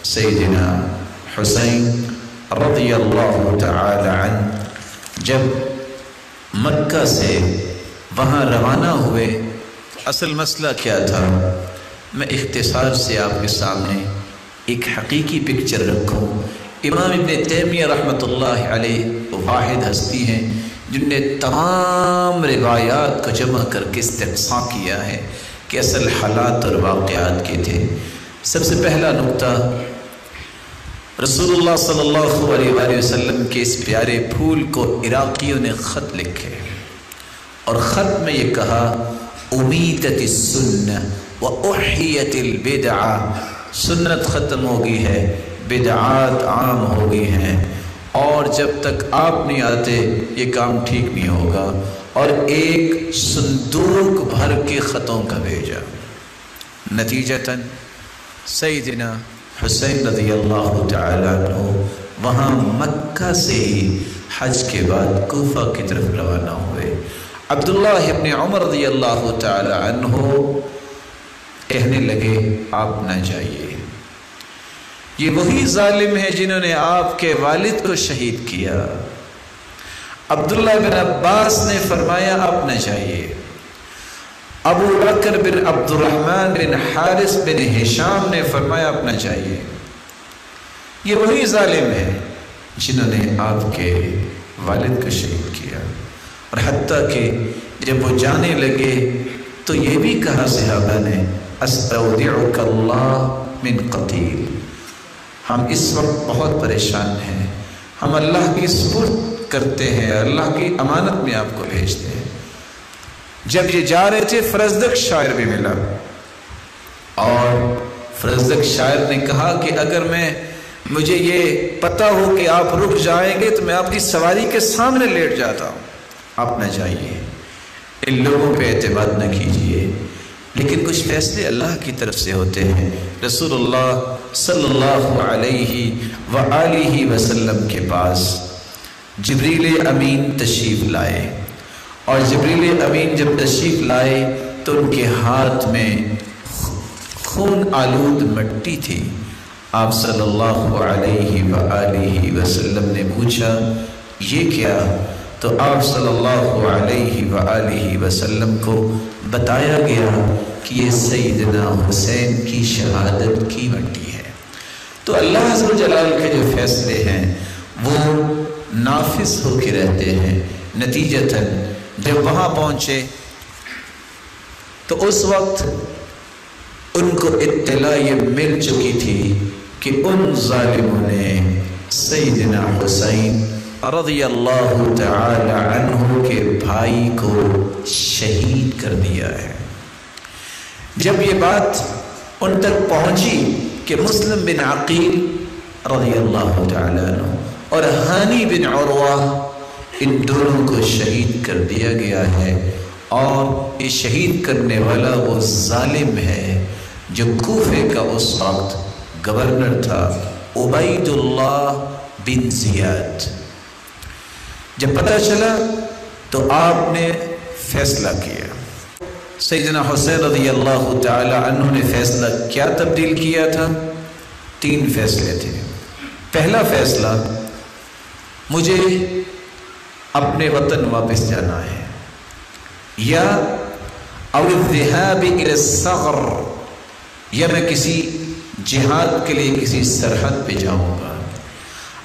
سیدنا حسین رضی اللہ تعالی عنہ جب مکہ سے وہاں روانہ ہوئے، اصل مسئلہ کیا تھا؟ میں اختصار سے آپ کے سامنے ایک حقیقی پکچر رکھوں۔ امام ابن تیمیہ رحمۃ اللہ علیہ واحد ہستی ہیں جن نے تمام روایات کو جمع کر کے استقصاء کیا ہے کہ اصل حالات اور واقعات کے تھے۔ سب سے پہلا نقطہ، رسول اللہ صلی اللہ علیہ وآلہ وسلم کے اس پیارے پھول کو عراقیوں نے خط لکھے اور خط میں یہ کہا امیتت السنہ واحیت البدعہ، سنت ختم ہو گئی ہے، بدعات عام ہو گئی ہیں، اور جب تک آپ نہیں آتے یہ کام ٹھیک نہیں ہوگا، اور ایک صندوق بھر کے خطوں کا بھیجا۔ نتیجتاً سیدنا حسین رضی اللہ تعالیٰ عنہ وہاں مکہ سے ہی حج کے بعد کوفہ کی طرف روانہ ہوئے۔ عبداللہ ابن عمر رضی اللہ تعالیٰ عنہ کہنے لگے آپ نہ جائیے، یہ وہی ظالم ہے جنہوں نے آپ کے والد کو شہید کیا۔ عبداللہ بن عباس نے فرمایا آپ نہ جائیے۔ ابو بکر بن عبد الرحمن بن حارث بن ہشام نے فرمایا آپ نہ جائیے، یہ وہی ظالم ہے جنہوں نے آپ کے والد کو شہید کیا۔ اور حتیٰ کہ جب وہ جانے لگے تو یہ بھی کہا صحابہ نے استودعک اللہ من قتیل، ہم اس وقت بہت پریشان ہیں، ہم اللہ کی سپرد کرتے ہیں، اللہ کی امانت میں آپ کو بھیجتے ہیں۔ جب یہ جا رہے تھے فرزدق شاعر بھی ملا، اور فرزدق شاعر نے کہا کہ اگر مجھے یہ پتہ ہو کہ آپ رک جائیں گے تو میں آپ کی سواری کے سامنے لیٹ جاتا ہوں، آپ نہ جائیے، ان لوگوں پہ اعتماد نہ کیجیے۔ لیکن کچھ فیصلے اللہ کی طرف سے ہوتے ہیں۔ رسول اللہ صلی اللہ علیہ وآلہ وسلم کے پاس جبریل امین تشریف لائے، اور جبریل امین جب تشریف لائے تو ان کے ہاتھ میں خون آلود مٹی تھی۔ آپ صلی اللہ علیہ وآلہ وسلم نے پوچھا یہ کیا؟ تو آپ صلی اللہ علیہ وآلہ وسلم کو بتایا گیا کہ یہ سیدنا حسین کی شہادت کی مٹی ہے۔ تو اللہ عز و جلال کے جو فیصلے ہیں وہ نافذ ہو کے رہتے ہیں۔ نتیجتاً جب وہاں پہنچے تو اس وقت ان کو اطلاع یہ مل چکی تھی کہ ان ظالموں نے سیدنا حسین رضی اللہ تعالی عنہ کے بھائی کو شہید کر دیا ہے۔ جب یہ بات ان تک پہنچی کہ مسلم بن عقیل رضی اللہ تعالی عنہ اور ہانی بن عروہ ان دونوں کو شہید کر دیا گیا ہے، اور یہ شہید کرنے والا وہ ظالم ہے جو کوفے کا اس وقت گورنر تھا، عبید اللہ بن زیاد۔ جب پتہ چلا تو آپ نے فیصلہ کیا۔ سیدنا حسین رضی اللہ تعالی عنہ نے فیصلہ کیا تبدیل کیا تھا؟ 3 فیصلے تھے۔ پہلا فیصلہ، مجھے اپنے وطن واپس جانا ہے، یا او الذهاب الى الثغر، یا میں کسی جہاد کے لیے کسی سرحد پہ جاؤں گا،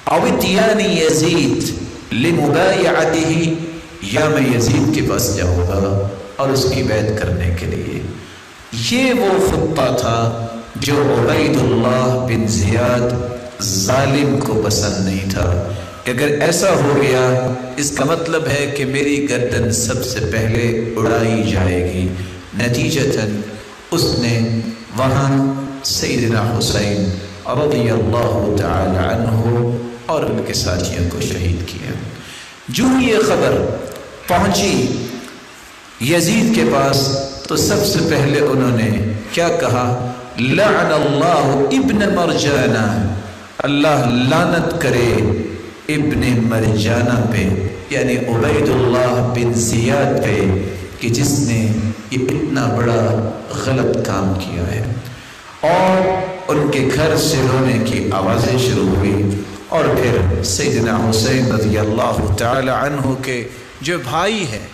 او اتیان یزید لمبایعته، یا میں یزید کے پاس جاؤں گا اور اس کی بیعت کرنے کے لیے۔ یہ وہ خطہ تھا جو عبید اللہ بن زیاد ظالم کو پسند نہیں تھا کہ اگر ایسا ہو گیا اس کا مطلب ہے کہ میری گردن سب سے پہلے اڑائی جائے گی۔ نتیجتاً اس نے وہاں سیدنا حسین رضی اللہ تعالی عنہ اور ان کے ساتھیوں کو شہید کیا۔ جو یہ خبر پہنچی یزید کے پاس تو سب سے پہلے انہوں نے کیا کہا؟ لعن اللہ ابن مرجانہ، اللہ لعنت کرے ابن مرجانہ پہ، یعنی عبید اللہ بن زیاد پہ، کہ جس نے یہ اتنا بڑا غلط کام کیا ہے۔ اور ان کے گھر سے رونے کی آوازیں شروع ہوئی، اور پھر سیدنا حسین رضی اللہ تعالی عنہ کے جو بھائی ہیں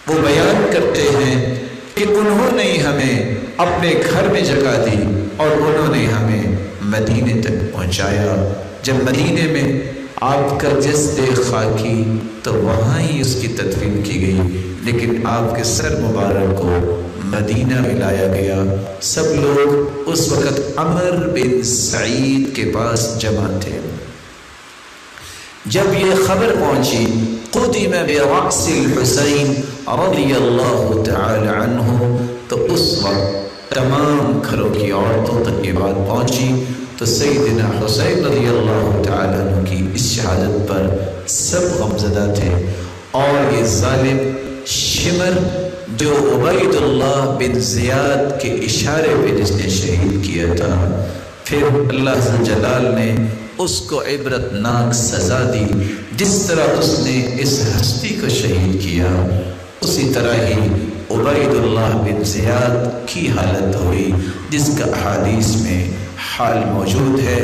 وہ بیان کرتے ہیں کہ انہوں نے ہمیں اپنے گھر میں جگہ دی اور انہوں نے ہمیں مدینے تک پہنچایا۔ جب مدینے میں آپ کا جسد خاکی تو وہاں ہی اس کی تدفین کی گئی، لیکن آپ کے سر مبارک کو مدینہ میں لایا گیا۔ سب لوگ اس وقت عمر بن سعید کے پاس جمع تھے۔ جب یہ خبر پہنچی قدم برأس الحسین رضی اللہ تعالی عنہ، تو اس وقت تمام گھروں کی عورتوں تک یہ بات پہنچی، تو سیدنا حسین رضی اللہ تعالی عنہ کی اس شہادت پر سب غمزدہ تھے۔ اور یہ ظالم شمر جو عبید اللہ بن زیاد کے اشارے پہ جس نے شہید کیا تھا، پھر اللہ ذو جلال نے اس کو عبرت ناک سزا دی۔ جس طرح اس نے اس ہستی کو شہید کیا، اسی طرح ہی عبید اللہ بن زیاد کی حالت ہوئی، جس کا احادیث میں حال موجود ہے۔